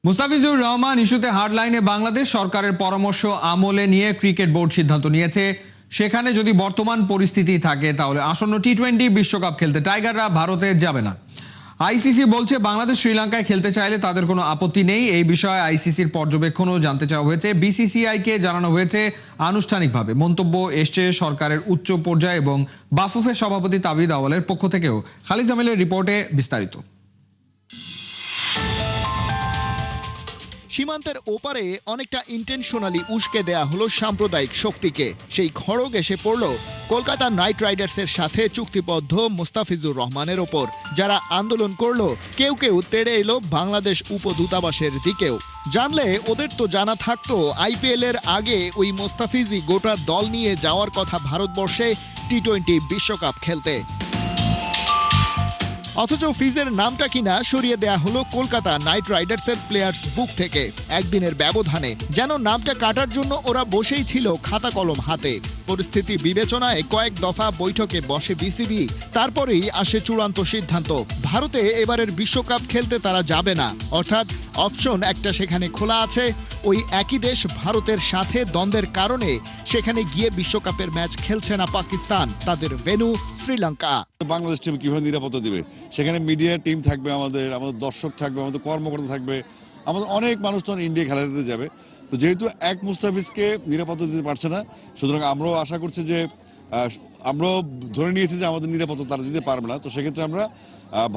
মুস্তাফিজুর রহমান ইস্যুতে হার্ডলাইনে বাংলাদেশ সরকারের পরামর্শ আমলে নিয়ে ক্রিকেট বোর্ড সিদ্ধান্ত নিয়েছে। সেখানে যদি বর্তমান পরিস্থিতি থাকে তাহলে আসন্ন টি-20 বিশ্বকাপ খেলতে টাইগাররা ভারতে যাবে না। আইসিসি বলছে বাংলাদেশ শ্রীলঙ্কায় খেলতে চাইলে তাদের কোনো আপত্তি নেই। এই বিষয়ে আইসিসির পর্যবেক্ষণও জানতে চাওয়া হয়েছে। বিসিসিআইকে জানানো হয়েছে আনুষ্ঠানিকভাবে। মন্তব্য এসছে সরকারের উচ্চ পর্যায়ে এবং বাফুফের সভাপতি তাবিদ আওয়ালের পক্ষ থেকেও। খালিদ জামিলের রিপোর্টে বিস্তারিত। সীমান্তের ওপারে অনেকটা ইন্টেনশনালি উস্কে দেয়া হলো সাম্প্রদায়িক শক্তিকে। সেই খড়গ এসে পড়ল কলকাতা নাইট রাইডার্সের সাথে চুক্তিবদ্ধ মুস্তাফিজুর রহমানের ওপর। যারা আন্দোলন করলো কেউ কেউ তেড়ে এলো বাংলাদেশ উপদূতাবাসের দিকেও। জানলে ওদের তো জানা থাকতো আইপিএল এর আগে ওই মুস্তাফিজই গোটা দল নিয়ে যাওয়ার কথা ভারতবর্ষে টি-20 বিশ্বকাপ খেলতে। অথচ ফিজের নামটা কিনা সরিয়ে দেয়া হলো কলকাতা নাইট রাইডার্সের প্লেয়ার্স বুক থেকে একদিনের ব্যবধানে। যেন নামটা কাটার জন্য ওরা বসেই ছিল খাতা কলম হাতে। পরিস্থিতি বিবেচনায় কয়েক দফা বৈঠকে বসে বিসিবি। তারপরেই আসে চূড়ান্ত সিদ্ধান্ত, ভারতে এবারের বিশ্বকাপ খেলতে তারা যাবে না। অর্থাৎ অপশন একটা সেখানে খোলা আছে। ওই একই দেশ ভারতের সাথে দ্বন্দ্বের কারণে সেখানে গিয়ে বিশ্বকাপের ম্যাচ খেলছে না পাকিস্তান। তাদের ভেন্যু শ্রীলঙ্কা। বাংলাদেশ টিম কিভাবে নিরাপত্তা দিবে? সেখানে মিডিয়া টিম থাকবে, আমাদের দর্শক থাকবে, আমাদের কর্মকর্তা থাকবে, আমাদের অনেক মানুষ তো ইন্ডিয়া খেলা দিতে যাবে। তো যেহেতু এক মুস্তাফিজকে নিরাপত্তা দিতে পারছে না, সুতরাং আমরাও আশা করছি যে আমরাও ধরে নিয়েছি যে আমাদের নিরাপত্তা তারা দিতে পারবে না। তো সেক্ষেত্রে আমরা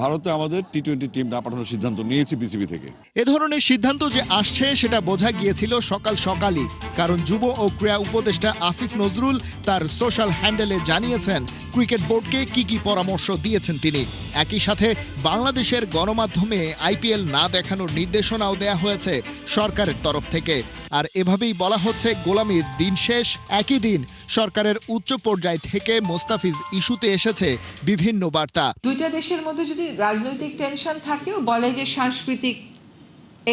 ভারতে আমাদের টি-20 টিম না পাঠানোর সিদ্ধান্ত নিয়েছি বিসিবি থেকে। এ ধরনের সিদ্ধান্ত যে আসছে সেটা বোঝা গিয়েছিল সকাল সকালই। কারণ যুব ও ক্রীড়া উপদেষ্টা আসিফ নজরুল তার সোশ্যাল হ্যান্ডেলে জানিয়েছেন ক্রিকেট বোর্ডকে কি পরামর্শ দিয়েছেন তিনি। একই সাথে বাংলাদেশের গণমাধ্যমে আইপিএল না দেখানোর নির্দেশনাও দেয়া হয়েছে সরকারের তরফ থেকে। আর এভাবেই বলা হচ্ছে গোলামির দিন শেষ। একই দিন সরকারের উচ্চ পর্যায় থেকে মোস্তাফিজ ইস্যুতে এসেছে বিভিন্ন বার্তা। দুইটা দেশের মধ্যে যদি রাজনৈতিক টেনশন থাকেও বলে যে সাংস্কৃতিক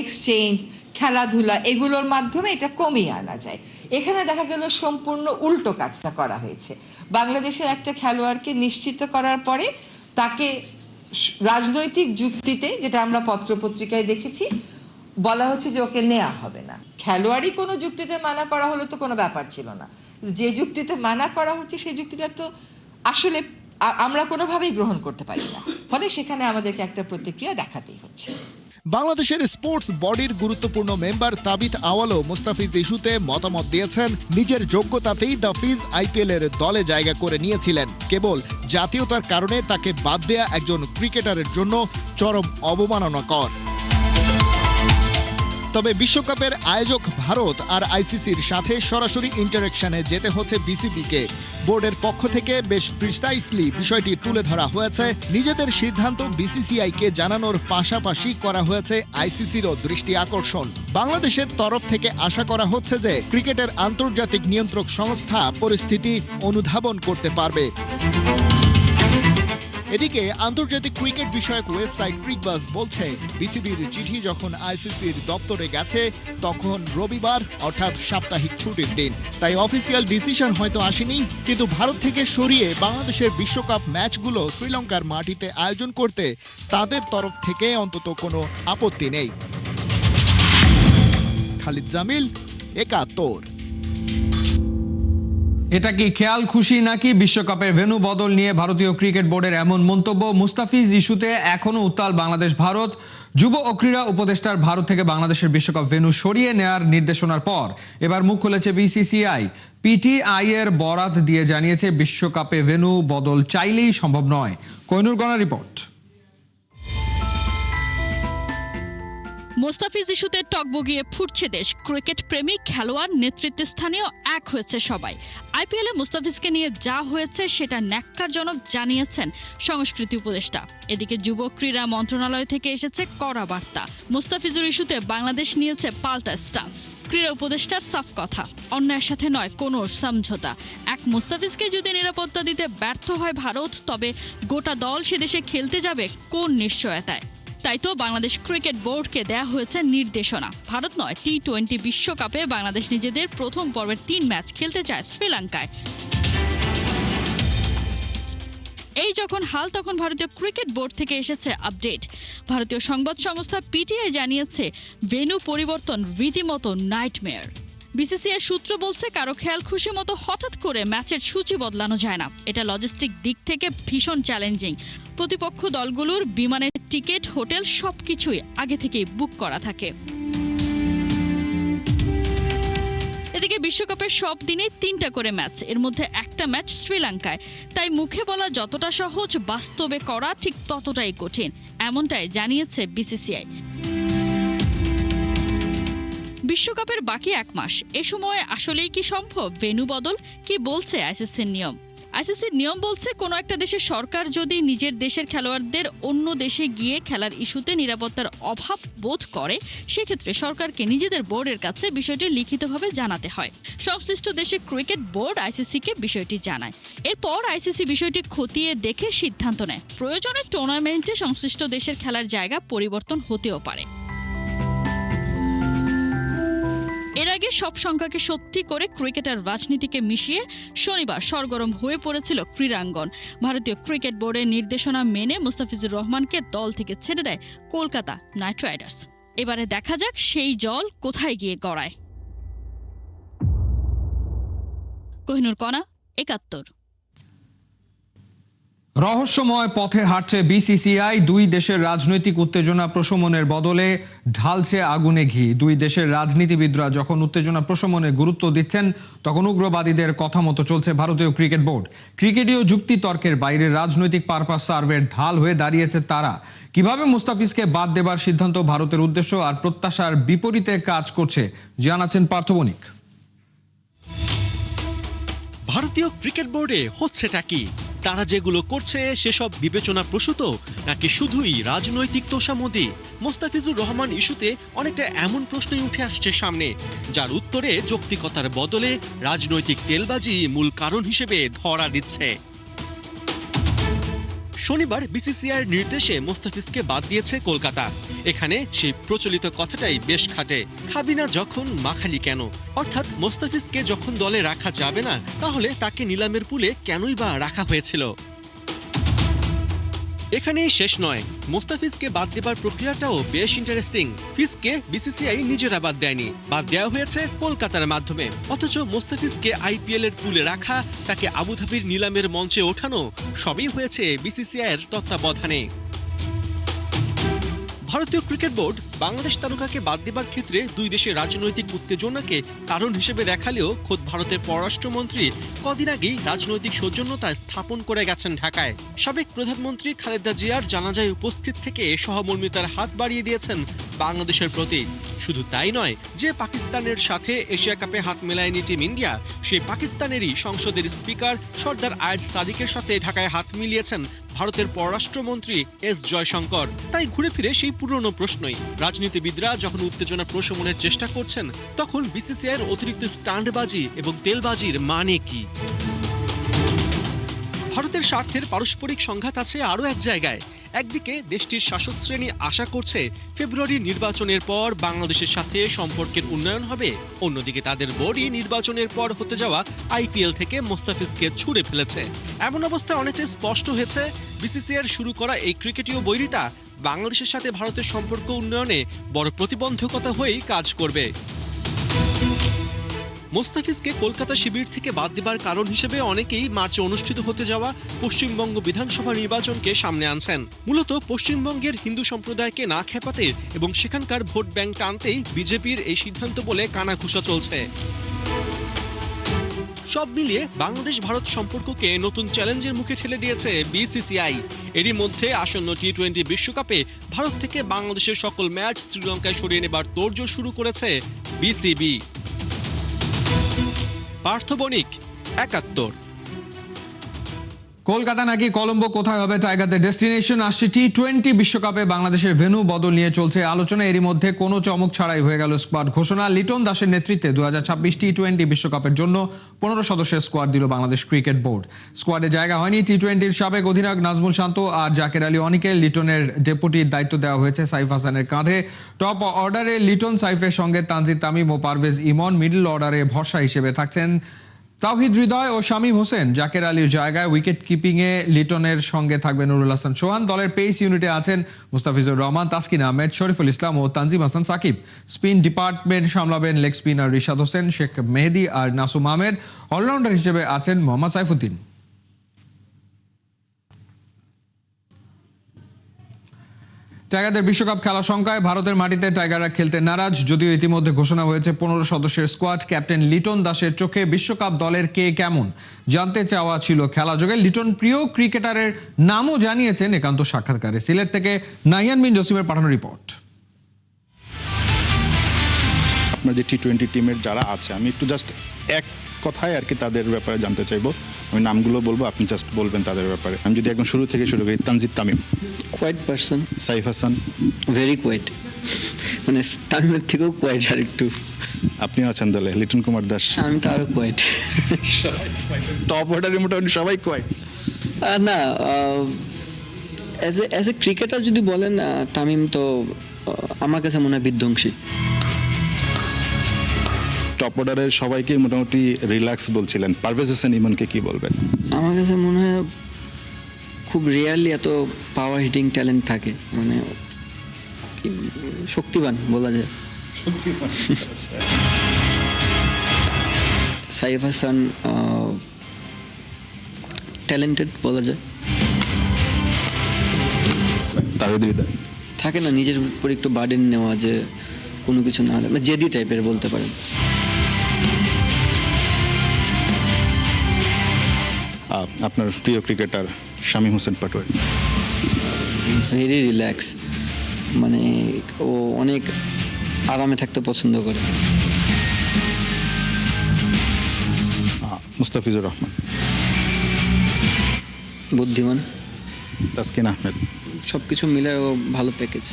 এক্সচেঞ্জ, খেলাধুলা এগুলোর মাধ্যমে এটা কমিয়ে আনা যায়। এখানে দেখা গেল সম্পূর্ণ উল্টো কাজটা করা হয়েছে। বাংলাদেশের একটা খেলোয়াড়কে নিশ্চিত করার পরে তাকে রাজনৈতিক যুক্তিতে, যেটা আমরা পত্রপত্রিকায় দেখেছি, বলা হচ্ছে যে ওকে নেওয়া হবে না। খেলোয়াড়ই কোনো যুক্তিতে মানা করা হলে তো কোনো ব্যাপার ছিল না। যে যুক্তিতে মানা করা হচ্ছে সেই যুক্তিটা তো আসলে আমরা কোনোভাবেই গ্রহণ করতে পারি না। ফলে সেখানে আমাদেরকে একটা প্রতিক্রিয়া দেখাতেই হচ্ছে। বাংলাদেশের স্পোর্টস বডির গুরুত্বপূর্ণ মেম্বার তাবিত আওয়ালও মুস্তাফিজ ইস্যুতে মতামত দিয়েছেন। নিজের যোগ্যতাতেই দ্য ফিজ আইপিএল এর দলে জায়গা করে নিয়েছিলেন। কেবল জাতীয়তার কারণে তাকে বাদ দেয়া একজন ক্রিকেটারের জন্য চরম অবমাননাকর। তবে বিশ্বকাপের আয়োজক ভারত আর আইসিসির সাথে সরাসরি ইন্টারেকশনে যেতে হচ্ছে বিসিবিকে। বোর্ডের পক্ষ থেকে বেশ প্রিসাইসলি বিষয়টি তুলে ধরা হয়েছে। নিজেদের সিদ্ধান্ত বিসিসিআইকে জানানোর পাশাপাশি করা হয়েছে আইসিসিরও দৃষ্টি আকর্ষণ। বাংলাদেশের তরফ থেকে আশা করা হচ্ছে যে ক্রিকেটের আন্তর্জাতিক নিয়ন্ত্রক সংস্থা পরিস্থিতি অনুধাবন করতে পারবে। এদিকে আন্তর্জাতিক ক্রিকেট বিষয়ক ওয়েবসাইট ক্রিকবাজ বলছে বিসিবির চিঠি যখন আইসিসির দপ্তরে গেছে তখন রবিবার, অর্থাৎ সাপ্তাহিক ছুটির দিন। তাই অফিসিয়াল ডিসিশন হয়তো আসেনি, কিন্তু ভারত থেকে সরিয়ে বাংলাদেশের বিশ্বকাপ ম্যাচগুলো শ্রীলঙ্কার মাটিতে আয়োজন করতে তাদের তরফ থেকে অন্তত কোনো আপত্তি নেই। খালিদ জামিল, একাত্তর। এটা কি খেয়াল খুশি নাকি বিশ্বকাপের ভেন্যু বদল নিয়ে ভারতীয় ক্রিকেট বোর্ডের এমন মন্তব্য? মুস্তাফিজ ইস্যুতে এখনো উত্তাল বাংলাদেশ ভারত। যুব ও ক্রীড়া উপদেষ্টার ভারত থেকে বাংলাদেশের বিশ্বকাপ ভেন্যু সরিয়ে নেয়ার নির্দেশনার পর এবার মুখ খুলেছে বিসিসিআই। পিটিআই এর বরাত দিয়ে জানিয়েছে বিশ্বকাপে ভেন্যু বদল চাইলেই সম্ভব নয়। কোহিনুর গণার রিপোর্ট। মোস্তাফিজ ইস্যুতে টকবগিয়ে ফুটছে দেশ। ক্রিকেট প্রেমী, খেলোয়াড়, নেতৃত্বে স্থানীয় এক হয়েছে সবাই। আইপিএলে মুস্তাফিজকে নিয়ে যা হয়েছে সেটা ন্যাক্কারজনক জানিয়েছেন সংস্কৃতি উপদেষ্টা। এদিকে যুব ক্রীড়া মন্ত্রণালয় থেকে এসেছে কড়া বার্তা। মুস্তাফিজের ইস্যুতে বাংলাদেশ নিয়েছে পাল্টা স্টান্স। ক্রীড়া উপদেষ্টার সাফ কথা, অন্যায়ের সাথে নয় কোনো সমঝোতা। এক মুস্তাফিজকে যদি নিরাপত্তা দিতে ব্যর্থ হয় ভারত, তবে গোটা দল সে দেশে খেলতে যাবে কোন নিশ্চয়তায়? তাই তো বাংলাদেশ ক্রিকেট বোর্ডকে দেয়া হয়েছে নির্দেশনা। ভারত নয়, টি-20 বিশ্বকাপে বাংলাদেশ নিজেদের প্রথম পর্বের 3 ম্যাচ খেলতে চায় শ্রীলঙ্কায়। এই যখন হাল, তখন ভারতীয় ক্রিকেট বোর্ড থেকে এসেছে আপডেট। ভারতীয় সংবাদ সংস্থা পিটিআই জানিয়েছে, ভেন্যু পরিবর্তন রীতিমতো নাইটমেয়ার। বিসিসিআই সূত্র বলছে, কারো খেয়াল খুশি মতো হঠাৎ করে ম্যাচের সূচি বদলানো যায় না। এটা লজিস্টিক দিক থেকে ভীষণ চ্যালেঞ্জিং। প্রতিপক্ষ দলগুলোর বিমানের টিকিট, হোটেল সবকিছুই আগে থেকেই বুক করা থাকে। এদিকে বিশ্বকাপের সব দিনেই 3টা করে ম্যাচ, এর মধ্যে একটা ম্যাচ শ্রীলঙ্কায়। তাই মুখে বলা যতটা সহজ, বাস্তবে করা ঠিক ততটাই কঠিন, এমনটাই জানিয়েছে বিসিসিআই। বিশ্বকাপের বাকি 1 মাস, এ সময় আসলেই কি সম্ভব ভেন্যু বদল? কি বলছে আইসিসির নিয়ম? আইসিসির নিয়ম বলছে, কোনো একটা দেশের সরকার যদি নিজের দেশের খেলোয়াড়দের অন্য দেশে গিয়ে খেলার ইস্যুতে নিরাপত্তার অভাব বোধ করে, সেক্ষেত্রে সরকারকে নিজেদের বোর্ডের কাছে বিষয়টি লিখিতভাবে জানাতে হয়। সংশ্লিষ্ট দেশের ক্রিকেট বোর্ড আইসিসিকে বিষয়টি জানায়। এরপর আইসিসি বিষয়টি খতিয়ে দেখে সিদ্ধান্ত নেয়। প্রয়োজনে টুর্নামেন্টে সংশ্লিষ্ট দেশের খেলার জায়গা পরিবর্তন হতেও পারে। এর আগে সব সংখ্যাকে সত্যি করে ক্রিকেটার রাজনীতিকে মিশিয়ে শনিবার সরগরম হয়ে পড়েছিল ক্রীড়াঙ্গন। ভারতীয় ক্রিকেট বোর্ডের নির্দেশনা মেনে মুস্তাফিজুর রহমানকে দল থেকে ছেড়ে দেয় কলকাতা নাইট রাইডার্স। এবারে দেখা যাক সেই জল কোথায় গিয়ে গড়ায়। কোহিনুর কণা, ৭১। রহস্যময় পথে হাঁটছে বিসিসিআই। 2 দেশের রাজনৈতিক উত্তেজনা প্রশমনের বদলে ঢালছে আগুনে ঘি। 2 দেশের রাজনীতিবিদরা যখন উত্তেজনা প্রশমনে গুরুত্ব দিচ্ছেন, তখন উগ্রবাদীদের কথা মতো চলছে ভারতীয় ক্রিকেট বোর্ড। ক্রিকেটীয় যুক্তিতর্কের বাইরে রাজনৈতিক পারপাস সার্ভের ঢাল হয়ে দাঁড়িয়েছে তারা। কিভাবে মুস্তাফিজকে বাদ দেবার সিদ্ধান্ত ভারতের উদ্দেশ্য আর প্রত্যাশার বিপরীতে কাজ করছে, জানাচ্ছেন পার্থ বণিক। ভারতীয় ক্রিকেট বোর্ডে হচ্ছেটা কি? তারা যেগুলো করছে সেসব বিবেচনা প্রসূত নাকি শুধুই রাজনৈতিক তোষামোদী? মোস্তাফিজুর রহমান ইস্যুতে অনেকটা এমন প্রশ্নই উঠে আসছে সামনে, যার উত্তরে যৌক্তিকতার বদলে রাজনৈতিক তেলবাজি মূল কারণ হিসেবে ধরা দিচ্ছে। শনিবার বিসিসিআইয়ের নির্দেশে মোস্তাফিজকে বাদ দিয়েছে কলকাতা। এখানে সেই প্রচলিত কথাটাই বেশ খাটে, খাবি না যখন মাখালি কেন। অর্থাৎ মোস্তাফিজকে যখন দলে রাখা যাবে না, তাহলে তাকে নিলামের পুলে কেনই বা রাখা হয়েছিল। এখানেই শেষ নয়, মোস্তাফিজকে বাদ দেবার প্রক্রিয়াটাও বেশ ইন্টারেস্টিং। ফিজকে বিসিসিআই নিজেরা বাদ দেয়নি, বাদ দেওয়া হয়েছে কলকাতার মাধ্যমে। অথচ মোস্তাফিজকে আইপিএল এর পুলে রাখা, তাকে আবুধাবির নিলামের মঞ্চে ওঠানো, সবই হয়েছে বিসিসিআইয়ের তত্ত্বাবধানে। ভারতীয় ক্রিকেট বোর্ড বাংলাদেশ তারকাকে বাদ দেবার ক্ষেত্রে 2 দেশের রাজনৈতিক উত্তেজনাকে কারণ হিসেবে দেখালেও খোদ ভারতের পররাষ্ট্রমন্ত্রী কদিন আগেই রাজনৈতিক সৌজন্যতা স্থাপন করে গেছেন ঢাকায়। সাবেক প্রধানমন্ত্রী খালেদা জিয়ার জানাজায় উপস্থিত থেকে সহমর্মিতার হাত বাড়িয়ে দিয়েছেন বাংলাদেশের প্রতি। শুধু তাই নয়, যে পাকিস্তানের সাথে এশিয়া কাপে হাত মেলায়নি টিম ইন্ডিয়া, সেই পাকিস্তানেরই সংসদের স্পিকার সর্দার আয়াজ সাদিকের সাথে ঢাকায় হাত মিলিয়েছেন ভারতের পররাষ্ট্রমন্ত্রী এস জয়শঙ্কর। তাই ঘুরে ফিরে সেই পুরনো প্রশ্নই, রাজনীতিবিদরা যখন উত্তেজনা প্রশমনের চেষ্টা করছেন, তখন বিসিসিআইয়ের অতিরিক্ত স্টান্টবাজি এবং তেলবাজির মানে কি? ভারতের স্বার্থের পারস্পরিক সংঘাত আছে আরও এক জায়গায়। একদিকে দেশটির শাসক শ্রেণী আশা করছে ফেব্রুয়ারির নির্বাচনের পর বাংলাদেশের সাথে সম্পর্কের উন্নয়ন হবে, অন্যদিকে তাদের বোর্ডই নির্বাচনের পর হতে যাওয়া আইপিএল থেকে মোস্তাফিজকে ছুড়ে ফেলেছে। এমন অবস্থায় অনেকটা স্পষ্ট হয়েছে, বিসিসিআইয়ের শুরু করা এই ক্রিকেটীয় বৈরিতা বাংলাদেশের সাথে ভারতের সম্পর্ক উন্নয়নে বড় প্রতিবন্ধকতা হয়েই কাজ করবে। মোস্তাফিজকে কলকাতা শিবির থেকে বাদ দেবার কারণ হিসেবে অনেকেই মার্চে অনুষ্ঠিত হতে যাওয়া পশ্চিমবঙ্গ বিধানসভা নির্বাচনকে সামনে আনছেন। মূলত পশ্চিমবঙ্গের হিন্দু সম্প্রদায়কে না খেপাতে এবং সেখানকার ভোট ব্যাংক টানতেই বিজেপির এই সিদ্ধান্ত বলে কানাঘুষা চলছে। সব মিলিয়ে বাংলাদেশ ভারত সম্পর্ককে নতুন চ্যালেঞ্জের মুখে ঠেলে দিয়েছে বিসিসিআই। এরই মধ্যে আসন্ন টি-20 বিশ্বকাপে ভারত থেকে বাংলাদেশের সকল ম্যাচ শ্রীলঙ্কায় সরিয়ে নেবার তোড়জোড় শুরু করেছে বিসিবি। পার্থ বণিক, ৭১। কলকাতা নাকি কলম্বো, কোথায় হবে টাইগারদের ডেস্টিনেশন? আসছে টি-20 বিশ্বকাপে বাংলাদেশের ভেন্যু বদল নিয়ে চলছে আলোচনা। এরই মধ্যে কোনো চমক ছাড়াই হয়ে গেল স্কোয়াড ঘোষণা। লিটন দাসের নেতৃত্বে 2026 টি-20 বিশ্বকাপের জন্য 15 সদস্যের স্কোয়াড দিল বাংলাদেশ ক্রিকেট বোর্ড। স্কোয়াডে জায়গা হয়নি টি-20-র সাবেক অধিনায়ক নাজমুল শান্ত আর জাকের আলী অনিকে। লিটনের ডেপুটির দায়িত্ব দেওয়া হয়েছে সাইফ হাসানের কাঁধে। টপ অর্ডারে লিটন, সাইফের সঙ্গে তানজিদ তামিম ও পারভেজ ইমন। মিডল অর্ডারে ভরসা হিসেবে থাকছেন তাওহিদ হৃদয় ও শামীম হোসেন জাকের আলীর জায়গায় উইকেট কিপিংয়ে লিটনের সঙ্গে থাকবেন নুরুল হাসান সোহান। দলের পেস ইউনিটে আছেন মুস্তাফিজুর রহমান, তাসকিন আহমেদ, শরীফুল ইসলাম ও তানজিম হাসান সাকিব। স্পিন ডিপার্টমেন্ট সামলাবেন লেগ স্পিনার রিশাদ হোসেন, শেখ মেহেদী আর নাসুম আহমেদ। অলরাউন্ডার হিসেবে আছেন মোহাম্মদ সাইফুদ্দিন। টাইগারদের বিশ্বকাপ খেলা শঙ্কায় ভারতের মাটিতে টাইগাররা খেলতে নারাজ। যদিও ইতিমধ্যে ঘোষণা হয়েছে 15 সদস্যের স্কোয়াড। ক্যাপ্টেন লিটন দাসের চোখে বিশ্বকাপ দলের কে কেমন জানতে চাওয়া ছিল খেলা যোগে। লিটন প্রিয় ক্রিকেটারের নামও জানিয়েছেন একান্ত সাক্ষাৎকারে। সিলেট থেকে নাহিয়ান বিন জসিমের পাঠানো রিপোর্ট। আপনার যে টি-20 টিমের যারা আছে, আমি একটু জাস্ট এক কথায় আর কি তাদের ব্যাপারে জানতে চাইবো। আমি নামগুলো বলবো, আপনি জাস্ট বলবেন তাদের ব্যাপারে। আমি যদি একদম শুরু থেকে শুরু করি, Tanzid Tamim, quiet person. Saif Hasan, very quiet, মানে তামিমের থেকেও কোয়াইট আর একটু। আপনিও আছেন দলে। লিটন কুমার দাস, আমি তো আরও কোয়াইট। টপ অর্ডারে মোটামুটি সবাই কোয়াইট। না, অ্যাজ এ ক্রিকেটার যদি বলেন, তামিম তো আমার কাছে মনে হয় বিধ্বংসী। টপ অর্ডারের সবাইকে মোটামুটি রিল্যাক্স বলছিলেন। পারভেজ হোসেন ইমনকে কি বলবেন? আমার কাছে মনে হয় খুব রেয়ারলি এত পাওয়ার হিটিং ট্যালেন্ট থাকে, মানে শক্তিবান বলা যায়। সাইফ হাসান ট্যালেন্টেড বলা যায়। তাহিদ হৃদয় থাকে না নিজের উপর একটু বার্ডেন নেওয়া, যে কোনো কিছু না হলে মানে জেদি টাইপের বলতে পারেন। আপনার প্রিয় cricketer Shamim Hossain Patwari. Very relax, মানে ও অনেক আরামে থাকতে পছন্দ করে। মুস্তাফিজুর রহমান, বুদ্ধিমান। তাসকিন আহমেদ। সব কিছু মিলে ও ভালো package.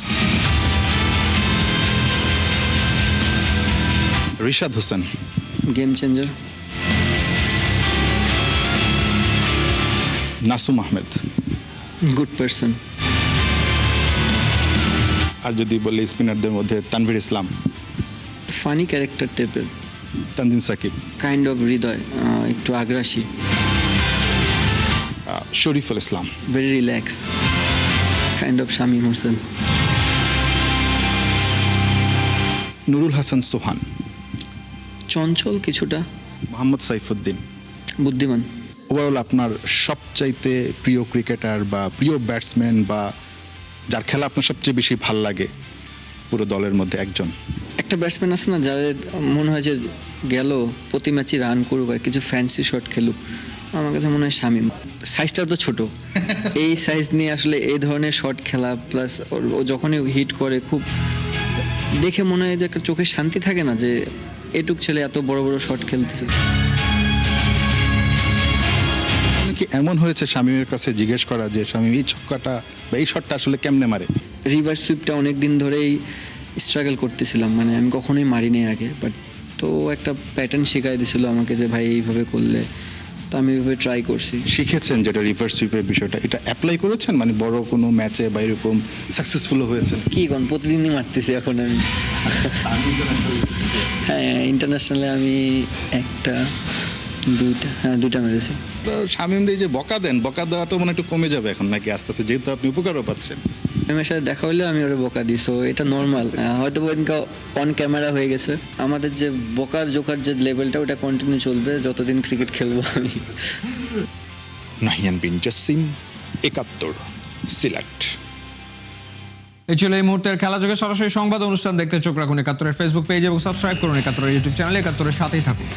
Rishad Hossain, game changer. Nasum Ahmed, good person. আর যদি বলি স্পিনারদের মধ্যে তানভীর ইসলাম, ফানি ক্যারেক্টার টাইপের। তানজিম সাকিব, কাইন্ড অফ হৃদয়, একটু আগ্রাসী। Shoriful Islam, very relax, kind of Shamim Hossain. Nurul Hasan Sohan, চঞ্চল কিছুটা। মোহাম্মদ সাইফুদ্দিন। বুদ্ধিমান। ওভারঅল আপনার সবচাইতে প্রিয় ক্রিকেটার বা প্রিয় ব্যাটসম্যান বা যার খেলা আপনার সবচেয়ে বেশি ভাল লাগে পুরো দলের মধ্যে একজন? একটা ব্যাটসম্যান আছে না, যাদের মনে হয় যে গেল প্রতি ম্যাচে রান করুক আর কিছু ফ্যান্সি শট খেলুক, আমার কাছে মনে হয় শামীম। সাইজটা তো ছোট, এই সাইজ নিয়ে আসলে এই ধরনের শট খেলা, প্লাস ও যখনই হিট করে খুব দেখে মনে হয় যে একটা চোখে শান্তি থাকে না, যে এটুক ছেলে এত বড় বড় শট খেলতেছে। কি এমন হয়েছে শামীমের কাছে জিজ্ঞেস করা যে শামীম এই ছক্কাটা বা এই শটটা আসলে কেমনে মারে? রিভার্স সুইপটা অনেক দিন ধরেই স্ট্রাগল করতেছিলাম, মানে আমি কখনোই মারিনি আগে, বাট তো একটা প্যাটার্ন শেখাই দিয়েছিল আমাকে যে ভাই এইভাবে করলে, তো আমি এইভাবে ট্রাই করছি। শিখেছেন যেটা রিভার্স সুইপের বিষয়টা, এটা অ্যাপ্লাই করেছেন মানে বড় কোনো ম্যাচে বা এরকম সাকসেসফুল হয়েছেন? কি কোন প্রতিদিনই মারতেছি এখন আমি। হ্যাঁ, ইন্টারন্যাশনালে আমি দুইটা মেরেছি। তো শামীম যে বকা দেন, বকা দেওয়া তো মানে একটু কমে যাবে এখন নাকি আস্তে আস্তে, যেহেতু আপনি উপকারও পাচ্ছেন? আমার সাথে দেখা হলেও আমি ওরা বকা দিই, সো এটা নর্মাল। হয়তো অন ক্যামেরা হয়ে গেছে। আমাদের যে বকার জোকার যে লেভেলটা, ওটা কন্টিনিউ চলবে যতদিন ক্রিকেট খেলবো আমি। নাহিয়ান বিন জসিম, 71, সিলেট। এই ছিল এই মুহূর্তের খেলা যোগে সরাসরি সংবাদ অনুষ্ঠান দেখতে চোখ রাখুন 71-এর ফেসবুক পেজ এবং সাবস্ক্রাইব করুন 71-এর ইউটিউব চ্যানেলে। 71-এর সাথেই থাকুন।